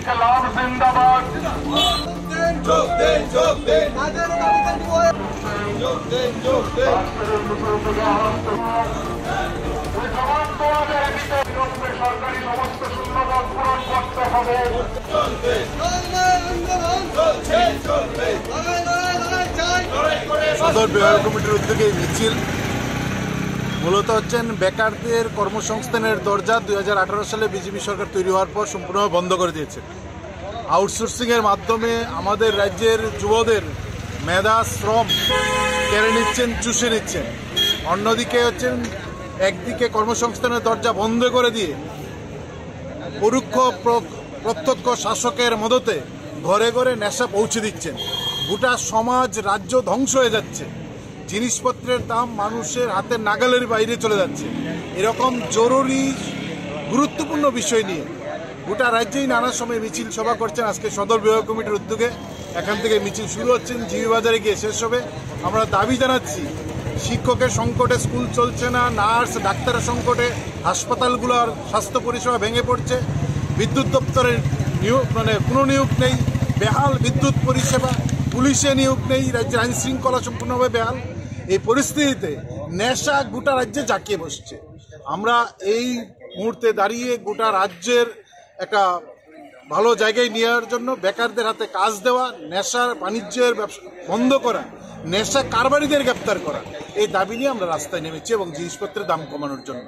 ইনকলাব জিন্দাবাদ। যোগ দেন যোগ দেন যোগ দেন যোগ দেন সরকারি সমস্ত শূন্যপদ পূরণ করতে হবে। সদর বিভাগ কমিটির উদ্যোগে মিছিল মূলত হচ্ছেন বেকারদের কর্মসংস্থানের দরজা 2018 সালে বিজেপি সরকার তৈরি হওয়ার পর সম্পূর্ণভাবে বন্ধ করে দিয়েছে। আউটসোর্সিংয়ের মাধ্যমে আমাদের রাজ্যের যুবদের মেধা শ্রম কেড়ে নিচ্ছেন, চুষে নিচ্ছেন। অন্যদিকে হচ্ছেন একদিকে কর্মসংস্থানের দরজা বন্ধ করে দিয়ে পরোক্ষ প্রত্যক্ষ শাসকের মদতে ঘরে ঘরে নেশা পৌঁছে দিচ্ছেন। গোটা সমাজ রাজ্য ধ্বংস হয়ে যাচ্ছে, জিনিসপত্রের দাম মানুষের হাতের নাগালের বাইরে চলে যাচ্ছে। এরকম জরুরি গুরুত্বপূর্ণ বিষয় নিয়ে গোটা রাজ্যেই নানা সময় মিছিল সভা করছেন। আজকে সদর বিভাগ কমিটির উদ্যোগে এখান থেকে মিছিল শুরু হচ্ছেন, জিবি বাজারে গিয়ে শেষ হবে। আমরা দাবি জানাচ্ছি, শিক্ষকের সংকটে স্কুল চলছে না, নার্স ডাক্তারের সংকটে হাসপাতালগুলোর স্বাস্থ্য পরিষেবা ভেঙে পড়ছে, বিদ্যুৎ দপ্তরের কোনো নিয়োগ নেই, বেহাল বিদ্যুৎ পরিষেবা, পুলিশে নিয়োগ নেই, রাজ্যের আইন শৃঙ্খলা সম্পূর্ণভাবে বেহাল। এই পরিস্থিতিতে নেশা গোটা রাজ্যে জাঁকিয়ে বসছে। আমরা এই মুহূর্তে দাঁড়িয়ে গোটা রাজ্যের একটা ভালো জায়গায় নেওয়ার জন্য বেকারদের হাতে কাজ দেওয়া, নেশার বাণিজ্যের ব্যবসা বন্ধ করা, নেশা কারবারিদের গ্রেপ্তার করা, এই দাবি নিয়ে আমরা রাস্তায় নেমেছি এবং জিনিসপত্রের দাম কমানোর জন্য।